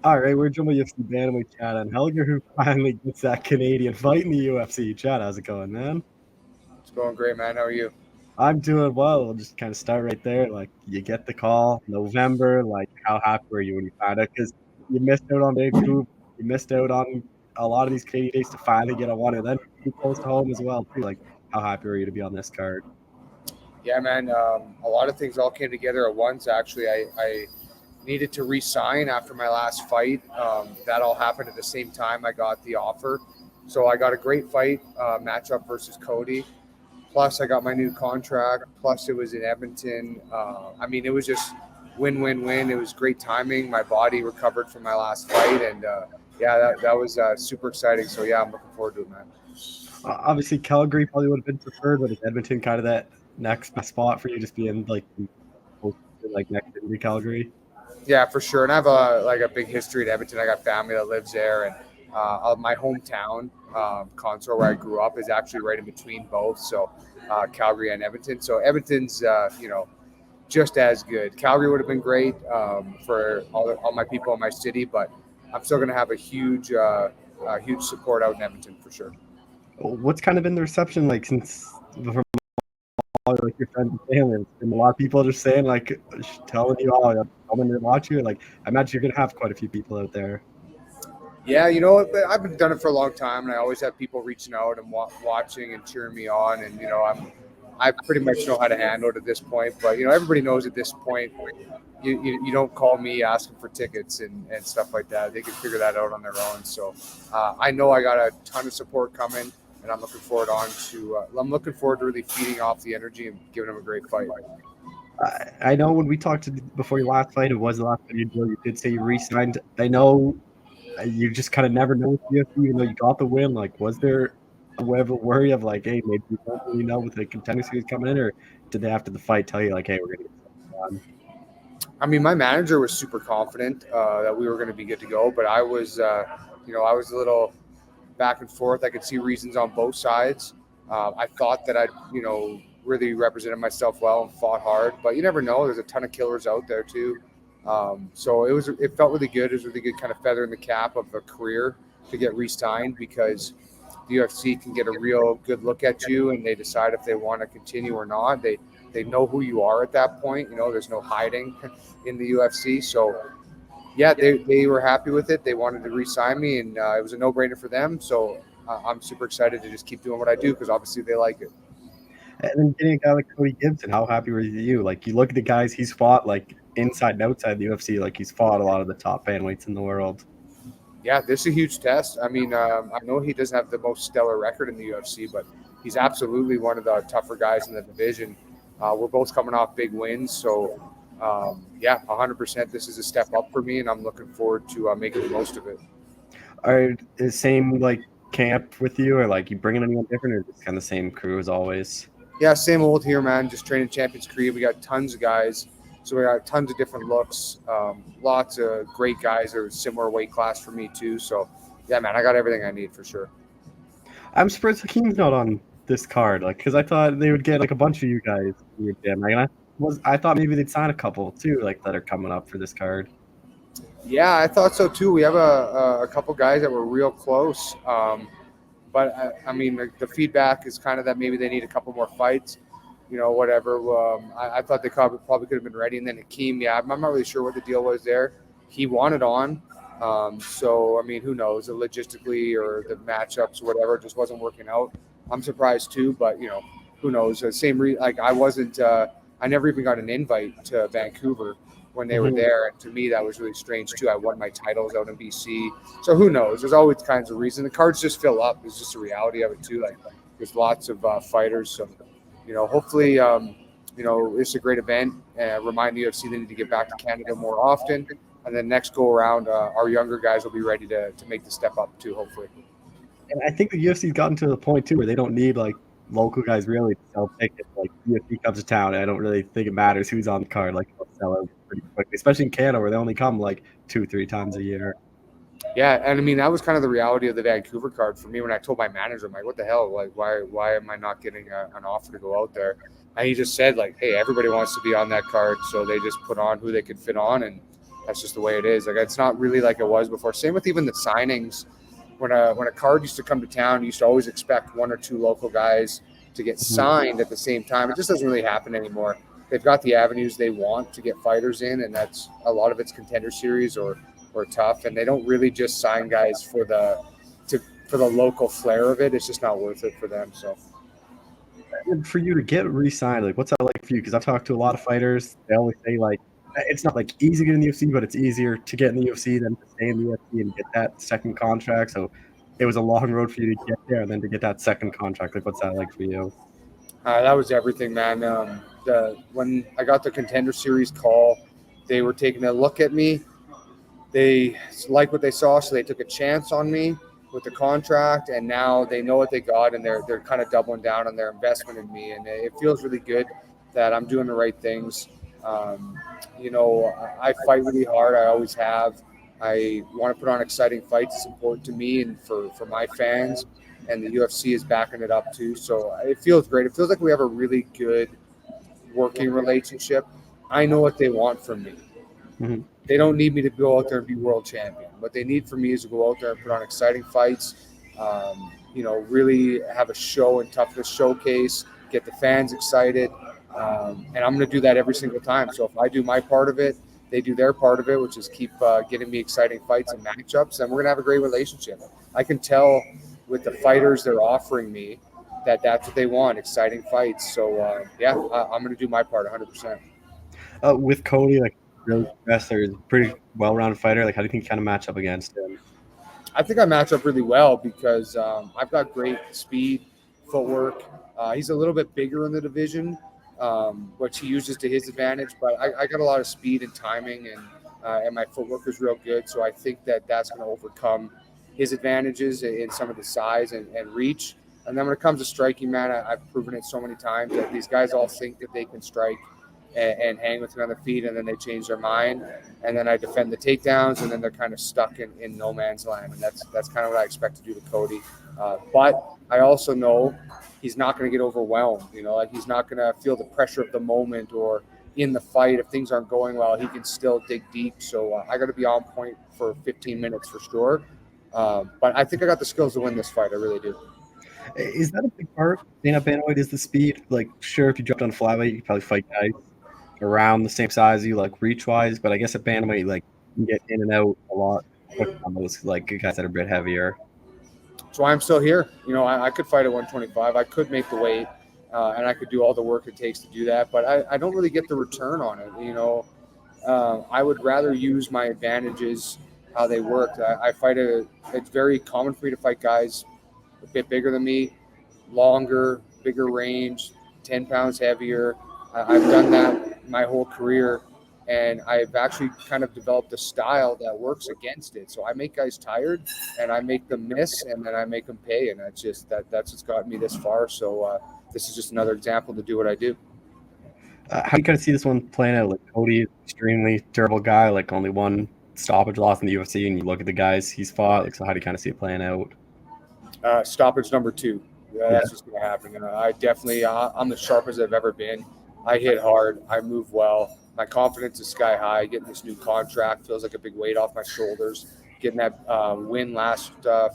All right, we're joined by UFC bantamweight Chad Anheliger, who finally gets that Canadian fight in the UFC. Chad, how's it going, man? It's going great, man. How are you? I'm doing well. We'll just kind of start right there. Like, you get the call, November. Like, how happy were you when you found out? Because you missed out on Vancouver. You missed out on a lot of these Canadian days to finally get a one, and then be close to home as well, too. Like, how happy were you to be on this card? Yeah, man. A lot of things all came together at once. Actually, I needed to re-sign after my last fight. That all happened at the same time I got the offer. So I got a great fight matchup versus Cody. Plus, I got my new contract. Plus, it was in Edmonton. It was just win-win-win. It was great timing. My body recovered from my last fight, and that was super exciting. So yeah, I'm looking forward to it, man. Obviously, Calgary probably would have been preferred, but is Edmonton kind of that next best spot for you, just being like next to Calgary? Yeah, for sure. And I have a big history in Edmonton. I got family that lives there, and my hometown, Consor, where I grew up, is actually right in between both. So Calgary and Edmonton. So Edmonton's just as good. Calgary would have been great for all my people in my city, but I'm still going to have a huge support out in Edmonton for sure. What's kind of been the reception like since from all like your friends and family? And a lot of people just saying like telling you all coming to watch you. Like I imagine you're gonna have quite a few people out there. Yeah, you know, I've been done it for a long time, and I always have people reaching out and watching and cheering me on. And I pretty much know how to handle it at this point. But everybody knows at this point, you don't call me asking for tickets and stuff like that. They can figure that out on their own. So I know I got a ton of support coming, and I'm looking forward to really feeding off the energy and giving them a great fight. I know when we talked before your last fight, it was the last fight you did say you re-signed. I know you just kind of never know with UFC, even though you got the win. Like, was there ever worry of like, hey, maybe you don't really know with the contender series coming in, or did they after the fight tell you like, hey, we're gonna get something done? I mean, my manager was super confident that we were going to be good to go, but I was, I was a little back and forth. I could see reasons on both sides. I thought that I'd, really represented myself well and fought hard, but you never know. There's a ton of killers out there too. So it felt really good. It was a really good kind of feather in the cap of a career to get re-signed because the UFC can get a real good look at you and they decide if they want to continue or not. They know who you are at that point. There's no hiding in the UFC. So yeah, they were happy with it. They wanted to re-sign me, and it was a no-brainer for them. So I'm super excited to just keep doing what I do because obviously they like it. And then getting a guy like Cody Gibson, how happy were you? Like, you look at the guys he's fought, like inside and outside the UFC, like he's fought a lot of the top bantamweights in the world. Yeah, this is a huge test. I mean, I know he doesn't have the most stellar record in the UFC, but he's absolutely one of the tougher guys in the division. We're both coming off big wins, so yeah, 100%. This is a step up for me, and I'm looking forward to making the most of it. Are the same like camp with you, or like you bringing anyone different, or just kind of the same crew as always? Yeah, same old here, man. Just training Champions Creed. We got tons of guys, so we got tons of different looks. Lots of great guys that are similar weight class for me too. So yeah, man, I got everything I need for sure. I'm surprised Hakeem's not on this card, like, because I thought they would get like a bunch of you guys. Like, I thought maybe they'd sign a couple too, like that are coming up for this card. Yeah, I thought so too. We have a couple guys that were real close. But I mean, the feedback is kind of that maybe they need a couple more fights, whatever. I thought they probably could have been ready. And then Hakeem, yeah, I'm not really sure what the deal was there. He wanted on. So, I mean, who knows, logistically or the matchups or whatever, it just wasn't working out. I'm surprised too, but, who knows. Like I never even got an invite to Vancouver when they were there. And to me, that was really strange too. I won my titles out in BC. So who knows? There's always kinds of reasons. The cards just fill up. It's just a reality of it too. Like there's lots of fighters. So, hopefully, it's a great event. Remind the UFC they need to get back to Canada more often. And then next go around, our younger guys will be ready to make the step up too, hopefully. And I think the UFC's gotten to the point too where they don't need like local guys really to sell tickets. Like UFC comes to town, and I don't really think it matters who's on the card. Like they'll sell out pretty quickly, especially in Canada where they only come like 2-3 times a year. Yeah, and I mean that was kind of the reality of the Vancouver card for me when I told my manager, I'm like, what the hell? Like, why am I not getting an offer to go out there? And he just said like, hey, everybody wants to be on that card, so they just put on who they could fit on, and that's just the way it is. Like, it's not really like it was before. Same with even the signings. When a card used to come to town, you used to always expect 1 or 2 local guys to get signed at the same time. It just doesn't really happen anymore. They've got the avenues they want to get fighters in, and that's a lot of it's Contender Series or tough, and they don't really just sign guys for the local flair of it. It's just not worth it for them. So, and for you to get re-signed, like, what's that like for you? Because I've talked to a lot of fighters. They always say, like, it's not like easy to get in the UFC, but it's easier to get in the UFC than to stay in the UFC and get that second contract. So it was a long road for you to get there, and then to get that second contract. Like, what's that like for you? that was everything, man. When I got the Contender Series call, they were taking a look at me. They liked what they saw, so they took a chance on me with the contract, and now they know what they got, and they're kind of doubling down on their investment in me, and it feels really good that I'm doing the right things. I fight really hard. I always have. I want to put on exciting fights. It's important to me and for my fans, and the UFC is backing it up too. So it feels great. It feels like we have a really good working relationship. I know what they want from me. Mm-hmm. They don't need me to go out there and be world champion. What they need from me is to go out there and put on exciting fights, really have a show and toughness showcase, get the fans excited. And I'm going to do that every single time. So if I do my part of it, they do their part of it, which is keep getting me exciting fights and matchups, and we're going to have a great relationship. I can tell with the fighters they're offering me that that's what they want, exciting fights. So, I'm going to do my part 100%. With Cody, like, really wrestler, is a pretty well-rounded fighter. Like, how do you think you kind of match up against him? I think I match up really well because I've got great speed, footwork. He's a little bit bigger in the division, which he uses to his advantage. But I got a lot of speed and timing, and my footwork is real good. So I think that's going to overcome his advantages in some of the size and reach. And then when it comes to striking, man, I've proven it so many times that these guys all think that they can strike and hang with me on the feet, and then they change their mind, and then I defend the takedowns, and then they're kind of stuck in no man's land, and that's kind of what I expect to do to Cody. But I also know he's not going to get overwhelmed. Like, he's not going to feel the pressure of the moment or in the fight. If things aren't going well, he can still dig deep. So I got to be on point for 15 minutes for sure. But I think I got the skills to win this fight. I really do. Is that a big part? Being up bantamweight is the speed. Like, sure, if you jumped on flyweight, you could probably fight guys around the same size as you, like, reach-wise. But I guess at bantamweight, like, you can get in and out a lot on those, like, guys that are a bit heavier. That's why I'm still here. I could fight at 125. I could make the weight, and I could do all the work it takes to do that. But I don't really get the return on it. I would rather use my advantages, how they work. It's very common for me to fight guys a bit bigger than me, longer, bigger range, 10 pounds heavier. I've done that my whole career, and I've actually kind of developed a style that works against it. So I make guys tired, and I make them miss, and then I make them pay, and that's what's gotten me this far. So this is just another example to do what I do. How do you kind of see this one playing out? Like, Cody is an extremely durable guy, like, only one stoppage loss in the UFC, and you look at the guys he's fought. Like, so how do you kind of see it playing out? Stoppage number 2. That's what's going to happen. I definitely, I'm the sharpest I've ever been. I hit hard. I move well. My confidence is sky high. Getting this new contract feels like a big weight off my shoulders. Getting that win last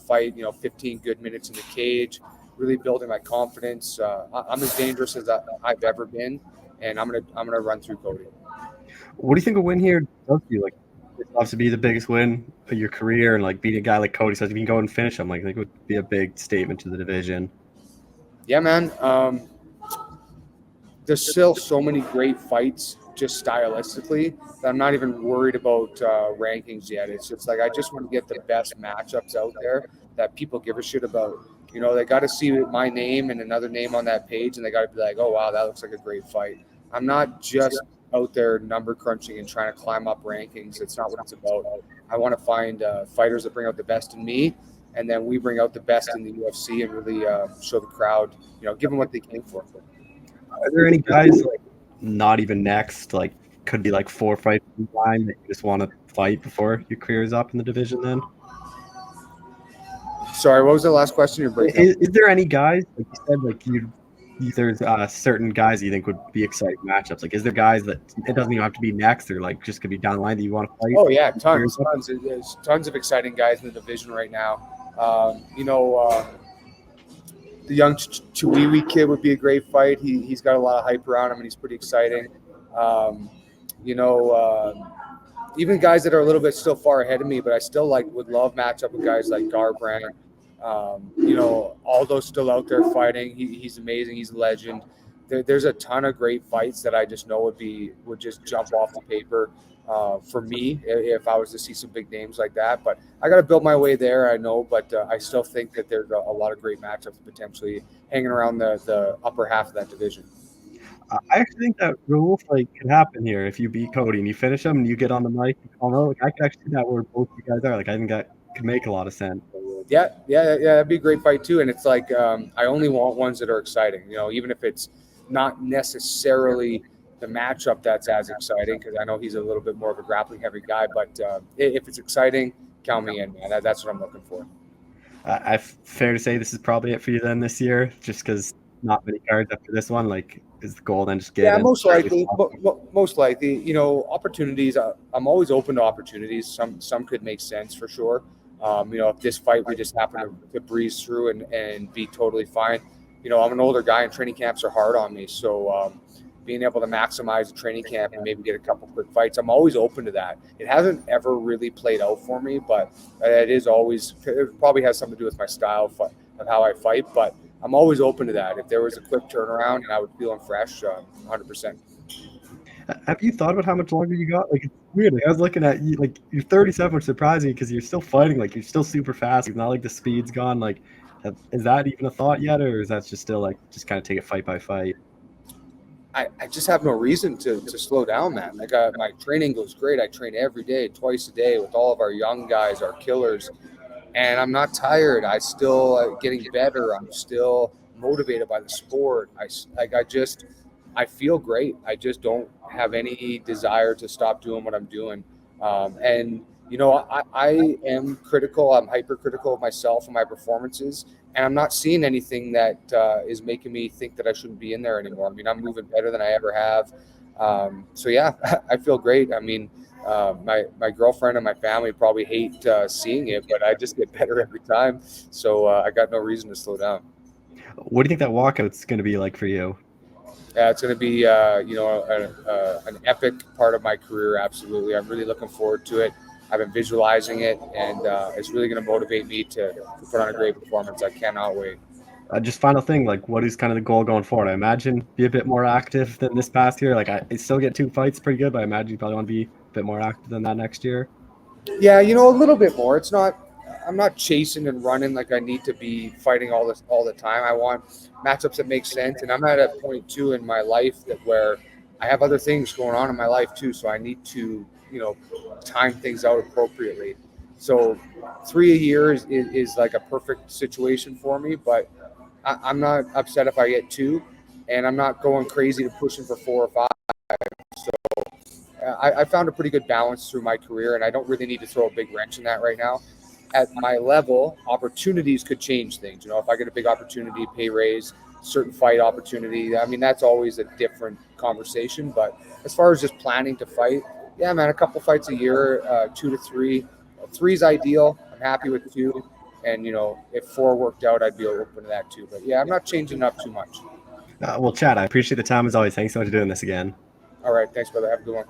fight, 15 good minutes in the cage, really building my confidence. I'm as dangerous as I've ever been, and I'm gonna run through Cody. What do you think a win here does to you? Like, it's obviously be the biggest win of your career, and like beating a guy like Cody, so if you can go and finish him, like, I think it would be a big statement to the division. Yeah, man. There's still so many great fights just stylistically that I'm not even worried about rankings yet. It's just like I just want to get the best matchups out there that people give a shit about. They got to see my name and another name on that page, and they got to be like, oh, wow, that looks like a great fight. I'm not just out there number crunching and trying to climb up rankings. It's not what it's about. I want to find fighters that bring out the best in me, and then we bring out the best in the UFC and really show the crowd, give them what they came for. Are there any guys, like, not even next, like, could be like 4 fights in time that you just want to fight before your career is up in the division then? Sorry, what was the last question you're breaking up? Is there any guys, like you said, like, you'd there's certain guys you think would be exciting matchups? Like, is there guys that it doesn't even have to be next or like just could be down the line that you want to fight? Oh yeah, tons. There's tons of exciting guys in the division right now. The young Chiwewe kid would be a great fight. He's got a lot of hype around him, and he's pretty exciting. Um, you know, even guys that are a little bit still far ahead of me, but I still would love matchup with guys like Garbrandt. Aldo's still out there fighting. He's amazing. He's a legend. There's a ton of great fights that I just know would just jump off the paper for me if I was to see some big names like that. But I got to build my way there, I know. But I still think that there's a lot of great matchups potentially hanging around the upper half of that division. I actually think that rule fight could happen here if you beat Cody and you finish him and you get on the mic and call him out. Like, I could actually see that where both you guys are. Like, I think that could make a lot of sense. Yeah, that'd be a great fight too. And it's like I only want ones that are exciting. Even if it's not necessarily the matchup that's as exciting, because I know he's a little bit more of a grappling heavy guy. But if it's exciting, count me in, man. That's what I'm looking for. Fair to say this is probably it for you then this year, just because not many cards after this one. Like, is the goal then just get? Yeah, most likely. Most likely, opportunities. I'm always open to opportunities. Some could make sense for sure. If this fight we just happen to breeze through and be totally fine. I'm an older guy and training camps are hard on me. So being able to maximize the training camp and maybe get a couple quick fights, I'm always open to that. It hasn't ever really played out for me, but it probably has something to do with my style of how I fight. But I'm always open to that. If there was a quick turnaround and I would feel fresh, 100%. Have you thought about how much longer you got? Like, it's weird. Like, I was looking at you, like, you're 37, which surprised me because you're still fighting. Like, you're still super fast. It's not like the speed's gone. Like, is that even a thought yet, or is that just still like just kind of take it fight by fight? I just have no reason to slow down, man. Like my training goes great. I train every day, twice a day with all of our young guys, our killers, and I'm not tired. I still getting better. I'm still motivated by the sport. I feel great. I just don't have any desire to stop doing what I'm doing. I am critical. I'm hypercritical of myself and my performances, and I'm not seeing anything that is making me think that I shouldn't be in there anymore. I mean, I'm moving better than I ever have. So yeah, I feel great. I mean, my girlfriend and my family probably hate seeing it, but I just get better every time. So I got no reason to slow down. What do you think that walkout's going to be like for you? It's going to be, an epic part of my career. Absolutely. I'm really looking forward to it. I've been visualizing it, and it's really going to motivate me to put on a great performance. I cannot wait. Just final thing, like, what is kind of the goal going forward? I imagine be a bit more active than this past year. Like, I still get 2 fights pretty good, but I imagine you probably want to be a bit more active than that next year. Yeah, a little bit more. I'm not chasing and running like I need to be fighting all the time. I want matchups that make sense, and I'm at a point too in my life where I have other things going on in my life too, so I need to time things out appropriately. So 3 a year is like a perfect situation for me, but I'm not upset if I get 2, and I'm not going crazy to pushing for 4 or 5. So I found a pretty good balance through my career, and I don't really need to throw a big wrench in that right now. At my level, opportunities could change things. If I get a big opportunity, pay raise, certain fight opportunity, I mean, that's always a different conversation. But as far as just planning to fight, yeah, man, a couple fights a year, 2 to 3. 3's ideal. I'm happy with 2. And, if 4 worked out, I'd be open to that too. But yeah, I'm not changing up too much. Well, Chad, I appreciate the time as always. Thanks so much for doing this again. All right. Thanks, brother. Have a good one.